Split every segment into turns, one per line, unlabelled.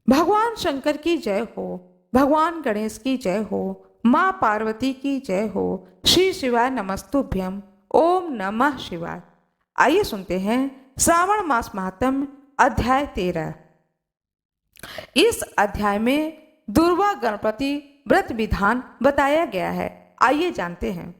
भगवान शंकर की जय हो, भगवान गणेश की जय हो, माँ पार्वती की जय हो। श्री शिवाय नमस्तुभ्यम। ओम नमः शिवाय। आइए सुनते हैं श्रावण मास महात्म्य अध्याय 13। इस अध्याय में दुर्वा गणपति व्रत विधान बताया गया है। आइए जानते हैं।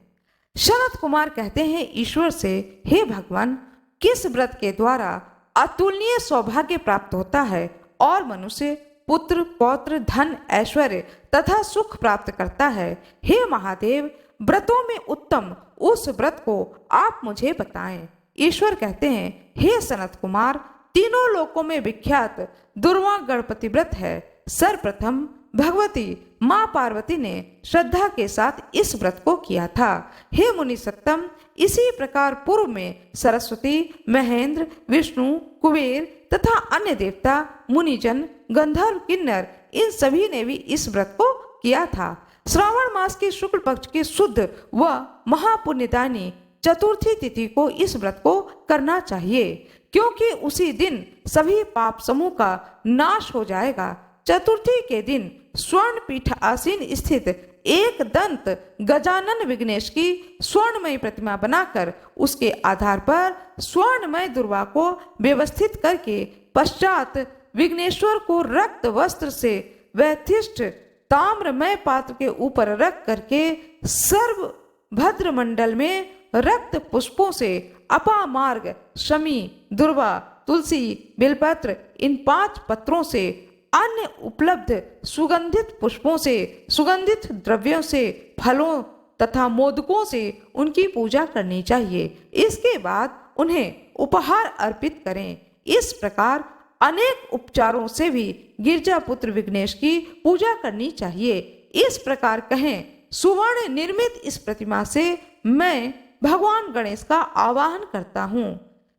शरद कुमार कहते हैं ईश्वर से, हे भगवान, किस व्रत के द्वारा अतुलनीय सौभाग्य प्राप्त होता है और मनुष्य पुत्र पौत्र धन ऐश्वर्य तथा सुख प्राप्त करता है। हे महादेव, व्रतों में उत्तम उस व्रत को आप मुझे बताएं। ईश्वर कहते हैं, हे सनत कुमार, तीनों लोकों में विख्यात दुर्वा गणपति व्रत है। सर्वप्रथम भगवती माँ पार्वती ने श्रद्धा के साथ इस व्रत को किया था। हे मुनि सत्तम, इसी प्रकार पूर्व में सरस्वती, महेंद्र, विष्णु, कुबेर तथा अन्य देवता, मुनिजन, गंधर्व, किन्नर, इन सभी ने भी इस व्रत को किया था। श्रावण मास के शुक्ल पक्ष की शुद्ध व महापुण्यदायिनी चतुर्थी तिथि को इस व्रत को करना चाहिए, क्योंकि उसी दिन सभी पाप समूह का नाश हो जाएगा। चतुर्थी के दिन स्वर्ण पीठ आसीन स्थित एक दंत गजानन विघ्नेश की स्वर्णमय प्रतिमा बनाकर उसके आधार पर स्वर्णमय दुर्वा को व्यवस्थित करके पश्चात विघ्नेश्वर को रक्त वस्त्र से वैथिष्ट ताम्रमय पात्र के ऊपर रख करके सर्व भद्र मंडल में रक्त पुष्पों से अपामार्ग, शमी, दुर्वा, तुलसी, बेलपत्र, इन 5 पत्रों से, अन्य उपलब्ध सुगंधित पुष्पों से, सुगंधित द्रव्यों से, फलों तथा मोदकों से उनकी पूजा करनी चाहिए। इसके बाद उन्हें उपहार अर्पित करें। इस प्रकार अनेक उपचारों से भी गिरजापुत्र विघ्नेश की पूजा करनी चाहिए। इस प्रकार कहें, सुवर्ण निर्मित इस प्रतिमा से मैं भगवान गणेश का आवाहन करता हूँ।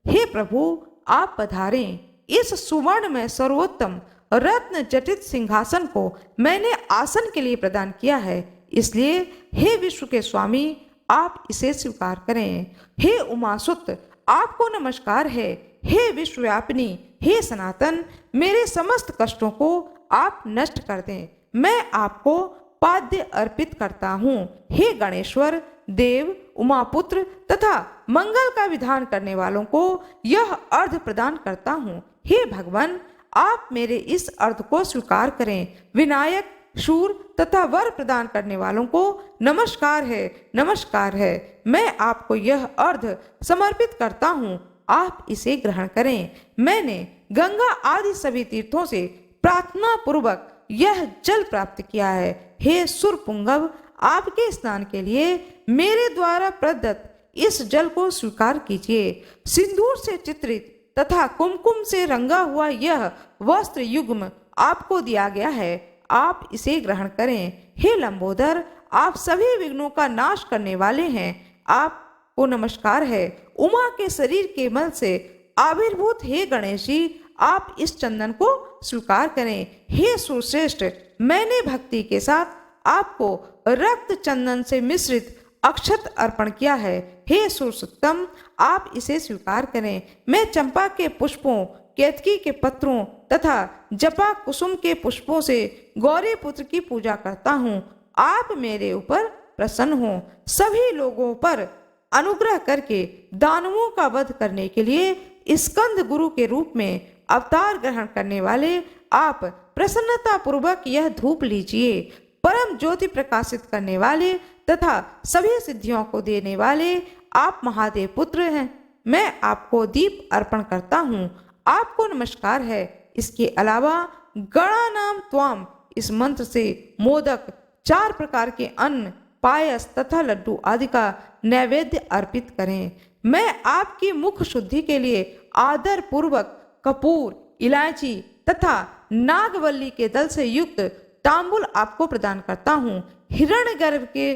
हे प्रभु, आप पधारें। इस सुवर्ण में सर्वोत्तम रत्न जटित सिंहासन को मैंने आसन के लिए प्रदान किया है, इसलिए हे विश्व के स्वामी, आप इसे स्वीकार करें। हे उमासुत, आपको नमस्कार है। हे विश्वव्यापिनी, हे सनातन, मेरे समस्त कष्टों को आप नष्ट कर दें। मैं आपको पाद्य अर्पित करता हूँ। हे गणेश्वर, देव, उमापुत्र तथा मंगल का विधान करने वालों को यह अर्घ प्रदान करता हूँ। हे भगवान, आप मेरे इस अर्घ को स्वीकार करें। विनायक, शूर तथा वर प्रदान करने वालों को नमस्कार है, नमस्कार है। मैं आपको यह अर्घ समर्पित करता हूँ, आप इसे ग्रहण करें। मैंने गंगा आदि सभी तीर्थों से प्रार्थना पूर्वक यह जल प्राप्त किया है। हे सुरपुंगव, आपके स्नान के लिए मेरे द्वारा प्रदत्त इस जल को स्वीकार कीजिए। सिंदूर से चित्रित तथा कुमकुम से रंगा हुआ यह वस्त्र युग्म आपको दिया गया है, आप इसे ग्रहण करें। हे लंबोदर, आप सभी विघ्नों का नाश करने वाले हैं, आपको नमस्कार है। उमा के शरीर के मल से आविर्भूत हे गणेश जी, आप इस चंदन को स्वीकार करें। हे सुश्रेष्ठ, मैंने भक्ति के साथ आपको रक्त चंदन से मिश्रित अक्षत अर्पण किया है। हे सुरसुत्तम, आप इसे स्वीकार करें। मैं चंपा के पुष्पों, केतकी के पत्रों तथा जपा कुसुम के पुष्पों से गौरी पुत्र की पूजा करता हूँ। आप मेरे ऊपर प्रसन्न हो। सभी लोगों पर अनुग्रह करके दानवों का वध करने के लिए स्कंद गुरु के रूप में अवतार ग्रहण करने वाले आप प्रसन्नता पूर्वक यह धूप लीजिए। परम ज्योति प्रकाशित करने वाले तथा सभी सिद्धियों को देने वाले आप महादेव पुत्र हैं। मैं आपको दीप अर्पण करता हूँ, आपको नमस्कार है। इसके अलावा गणानाम त्वाम इस मंत्र से मोदक, 4 प्रकार के अन्न, पायस तथा लड्डू आदि का नैवेद्य अर्पित करें। मैं आपकी मुख शुद्धि के लिए आदर पूर्वक कपूर, इलायची तथा नागवल्ली के दल से युक्त तांबुल आपको प्रदान करता हूँ। हिरण्यगर्भ के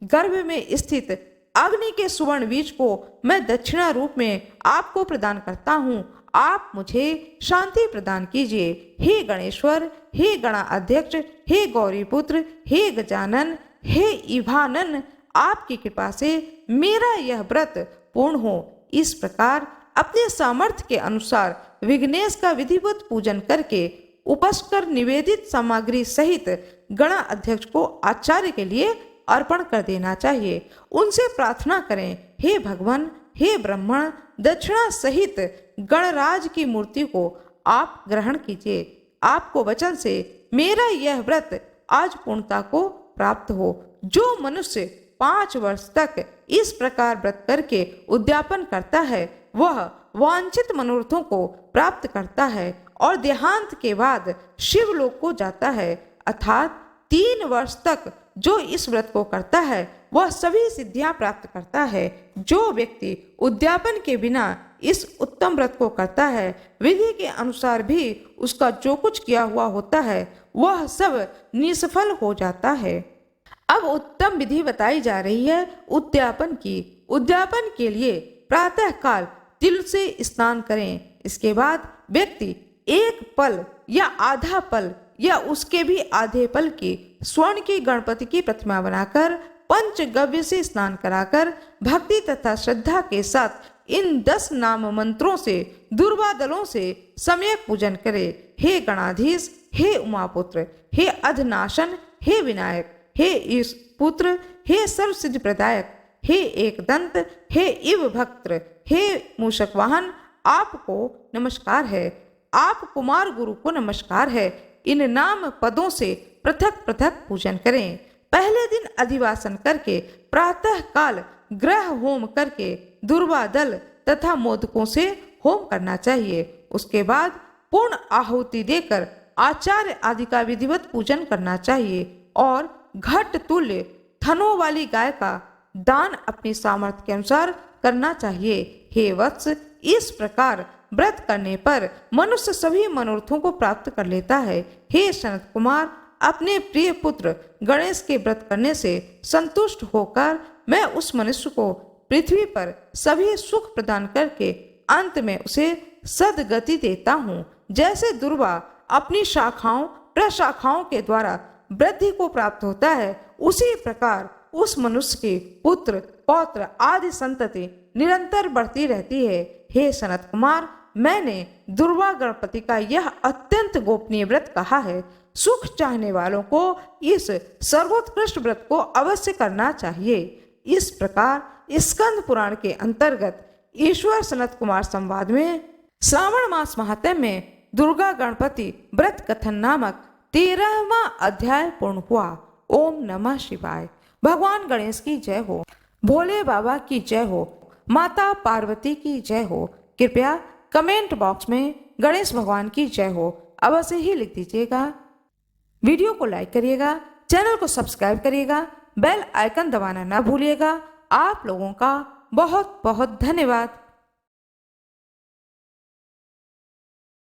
गर्भ में स्थित अग्नि के सुवर्ण बीज को मैं दक्षिणा रूप में आपको प्रदान करता हूँ, आप मुझे शांति प्रदान कीजिए। हे गणेश्वर, हे गणा अध्यक्ष, हे गौरीपुत्र, हे गजानन, हे इभानन, आपकी कृपा से मेरा यह व्रत पूर्ण हो। इस प्रकार अपने सामर्थ्य के अनुसार विघ्नेश का विधिवत पूजन करके उपस्कर निवेदित सामग्री सहित गण अध्यक्ष को आचार्य के लिए अर्पण कर देना चाहिए। उनसे प्रार्थना करें, हे भगवान, हे ब्राह्मण, दक्षिणा सहित गणराज की मूर्ति को आप ग्रहण कीजिए। आपको वचन से मेरा यह व्रत आज पूर्णता को प्राप्त हो। जो मनुष्य 5 वर्ष तक इस प्रकार व्रत करके उद्यापन करता है वह वांछित मनोरथों को प्राप्त करता है और देहांत के बाद शिवलोक को जाता है। अर्थात 3 वर्ष तक जो इस व्रत को करता है वह सभी सिद्धियां प्राप्त करता है। जो व्यक्ति उद्यापन के बिना इस उत्तम व्रत को करता है, विधि के अनुसार भी उसका जो कुछ किया हुआ होता है वह सब निष्फल हो जाता है। अब उत्तम विधि बताई जा रही है उद्यापन की। उद्यापन के लिए प्रातः काल तिल से स्नान करें। इसके बाद व्यक्ति 1 पल या आधा पल या उसके भी आधे पल की स्वर्ण की गणपति की प्रतिमा बनाकर पंचगव्य से स्नान कराकर भक्ति तथा श्रद्धा के साथ इन 10 नाम मंत्रों से दुर्वा दलों से सम्यक पूजन करे। हे गणाधीश, हे उमापुत्र, हे अधनाशन, हे विनायक, हे ईश पुत्र, हे सर्वसिद्धि प्रदायक, हे एकदंत, हे इव भक्त, हे मूषक वाहन, आपको नमस्कार है। आप कुमार गुरु को नमस्कार है। इन नाम पदों से पृथक पृथक पूजन करें। पहले दिन अधिवासन करके प्रातः काल ग्रह होम करके दुर्वा दल तथा मोदकों से होम करना चाहिए। उसके बाद पूर्ण आहुति देकर आचार्य आदि का विधिवत पूजन करना चाहिए और घट तुल्य थनों वाली गाय का दान अपनी सामर्थ्य के अनुसार करना चाहिए। हे वत्स, इस प्रकार व्रत करने पर मनुष्य सभी मनोरथों को प्राप्त कर लेता है। हे सनत कुमार, अपने प्रिय पुत्र गणेश के व्रत करने से संतुष्ट होकर मैं उस मनुष्य को पृथ्वी पर सभी सुख प्रदान करके अंत में उसे सदगति देता हूँ। जैसे दुर्वा अपनी शाखाओं प्रशाखाओं के द्वारा वृद्धि को प्राप्त होता है, उसी प्रकार उस मनुष्य के पुत्र पौत्र आदि संतति निरंतर बढ़ती रहती है। हे सनत कुमार, मैंने दुर्वा गणपति का यह अत्यंत गोपनीय व्रत कहा है। सुख चाहने वालों को इस सर्वोत्कृष्ट व्रत को अवश्य करना चाहिए। इस प्रकार स्कंद पुराण के अंतर्गत ईश्वर सनत कुमार संवाद में श्रावण मास महात्म्य में दुर्गा गणपति व्रत कथन नामक 13वां अध्याय पूर्ण हुआ। ओम नमः शिवाय। भगवान गणेश की जय हो, भोले बाबा की जय हो, माता पार्वती की जय हो। कृपया कमेंट बॉक्स में गणेश भगवान की जय हो अवश्य ही लिख दीजिएगा। वीडियो को लाइक करिएगा, चैनल को सब्सक्राइब करिएगा, बेल आइकन दबाना ना भूलिएगा। आप लोगों का बहुत बहुत धन्यवाद।